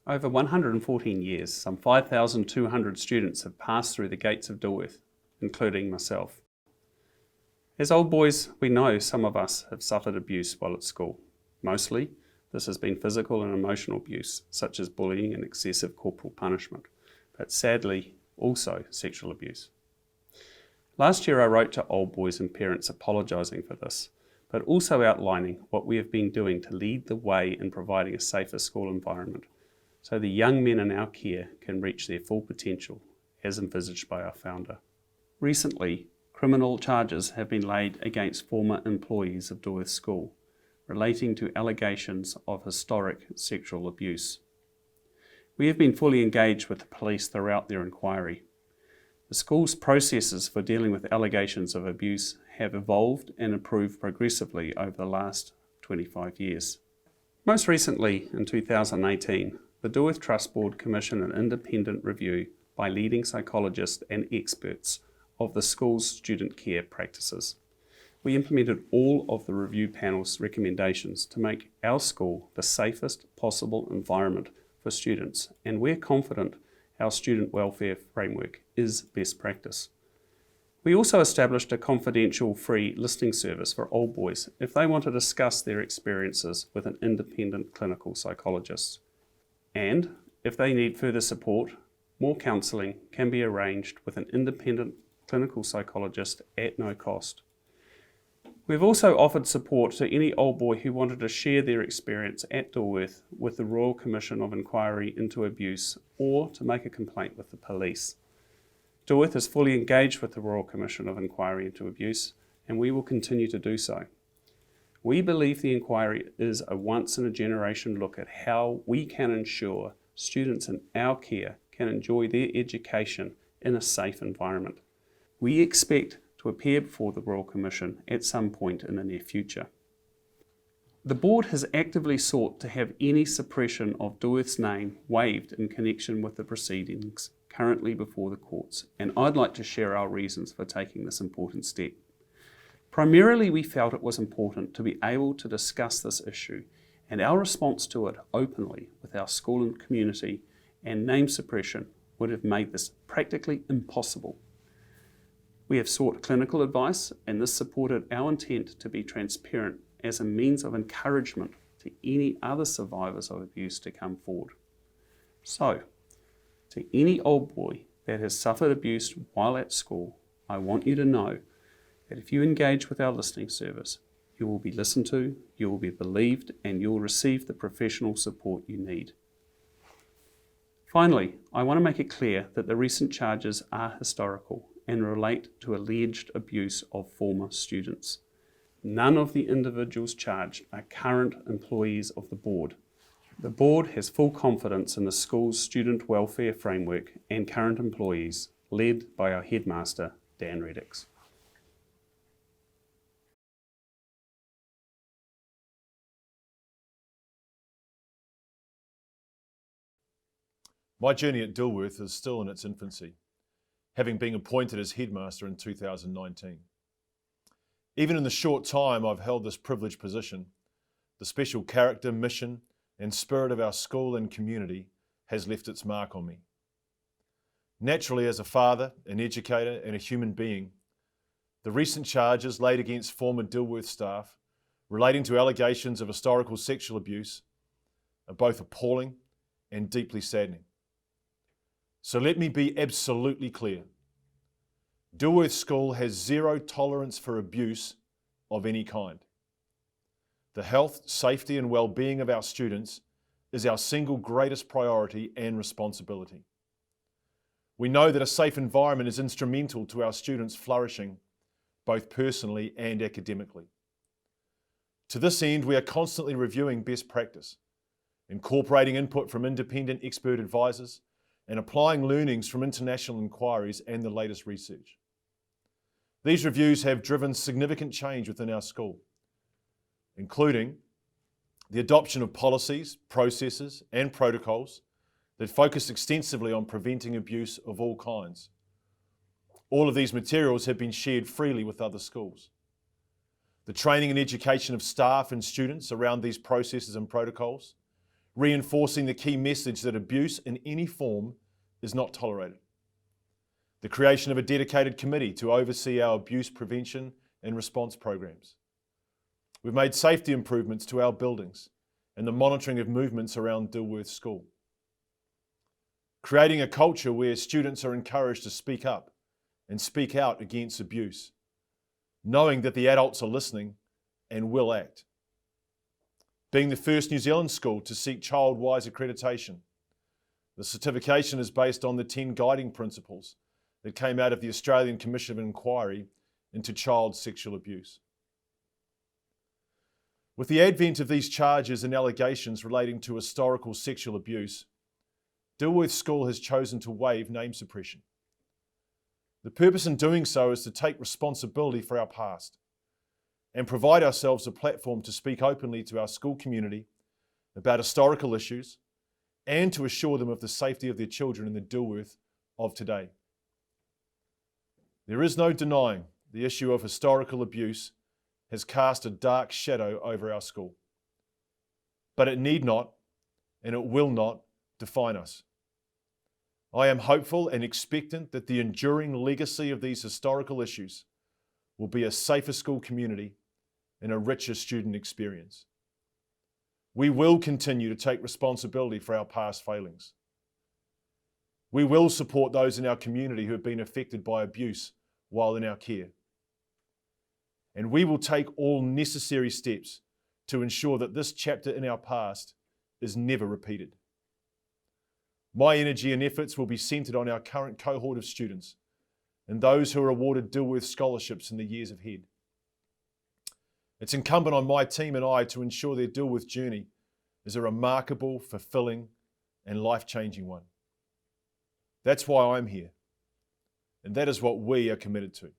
Over 114 years, some 5,200 students have passed through the gates of Dilworth, including myself. As old boys, we know some of us have suffered abuse while at school. Mostly, this has been physical and emotional abuse, such as bullying and excessive corporal punishment, but sadly, also sexual abuse. Last year I wrote to old boys and parents apologising for this, but also outlining what we have been doing to lead the way in providing a safer school environment, so the young men in our care can reach their full potential, as envisaged by our founder. Recently, criminal charges have been laid against former employees of Dilworth School, relating to allegations of historic sexual abuse. We have been fully engaged with the police throughout their inquiry. The school's processes for dealing with allegations of abuse have evolved and improved progressively over the last 25 years. Most recently, in 2018, the Dilworth Trust Board commissioned an independent review by leading psychologists and experts of the school's student care practices. We implemented all of the review panel's recommendations to make our school the safest possible environment for students, and we're confident our student welfare framework is best practice. We also established a confidential free listening service for old boys if they want to discuss their experiences with an independent clinical psychologist. And if they need further support, more counselling can be arranged with an independent clinical psychologist at no cost. We've also offered support to any old boy who wanted to share their experience at Dilworth with the Royal Commission of Inquiry into Abuse or to make a complaint with the police. Dilworth is fully engaged with the Royal Commission of Inquiry into Abuse, and we will continue to do so. We believe the inquiry is a once-in-a-generation look at how we can ensure students in our care can enjoy their education in a safe environment. We expect to appear before the Royal Commission at some point in the near future. The board has actively sought to have any suppression of Dilworth's name waived in connection with the proceedings currently before the courts, and I'd like to share our reasons for taking this important step. Primarily, we felt it was important to be able to discuss this issue and our response to it openly with our school and community, and name suppression would have made this practically impossible. We have sought clinical advice, and this supported our intent to be transparent as a means of encouragement to any other survivors of abuse to come forward. So, to any old boy that has suffered abuse while at school, I want you to know that if you engage with our listening service, you will be listened to, you will be believed, and you will receive the professional support you need. Finally, I want to make it clear that the recent charges are historical and relate to alleged abuse of former students. None of the individuals charged are current employees of the board. The board has full confidence in the school's student welfare framework and current employees, led by our headmaster, Dan Reddiex. My journey at Dilworth is still in its infancy, having been appointed as headmaster in 2019. Even in the short time I've held this privileged position, the special character, mission, and spirit of our school and community has left its mark on me. Naturally, as a father, an educator, and a human being, the recent charges laid against former Dilworth staff relating to allegations of historical sexual abuse are both appalling and deeply saddening. So let me be absolutely clear. Dilworth School has zero tolerance for abuse of any kind. The health, safety and well-being of our students is our single greatest priority and responsibility. We know that a safe environment is instrumental to our students flourishing, both personally and academically. To this end, we are constantly reviewing best practice, incorporating input from independent expert advisors, and applying learnings from international inquiries and the latest research. These reviews have driven significant change within our school, including the adoption of policies, processes, and protocols that focus extensively on preventing abuse of all kinds. All of these materials have been shared freely with other schools. The training and education of staff and students around these processes and protocols reinforcing the key message that abuse in any form is not tolerated. The creation of a dedicated committee to oversee our abuse prevention and response programs. We've made safety improvements to our buildings and the monitoring of movements around Dilworth School. Creating a culture where students are encouraged to speak up and speak out against abuse, knowing that the adults are listening and will act. Being the first New Zealand school to seek child-wise accreditation. The certification is based on the 10 guiding principles that came out of the Australian Commission of Inquiry into Child Sexual Abuse. With the advent of these charges and allegations relating to historical sexual abuse, Dilworth School has chosen to waive name suppression. The purpose in doing so is to take responsibility for our past and provide ourselves a platform to speak openly to our school community about historical issues and to assure them of the safety of their children in the Dilworth of today. There is no denying the issue of historical abuse has cast a dark shadow over our school. But it need not, and it will not, define us. I am hopeful and expectant that the enduring legacy of these historical issues will be a safer school community and a richer student experience. We will continue to take responsibility for our past failings. We will support those in our community who have been affected by abuse while in our care. And we will take all necessary steps to ensure that this chapter in our past is never repeated. My energy and efforts will be centred on our current cohort of students and those who are awarded Dilworth scholarships in the years ahead. It's incumbent on my team and I to ensure their Dilworth journey is a remarkable, fulfilling, and life-changing one. That's why I'm here, and that is what we are committed to.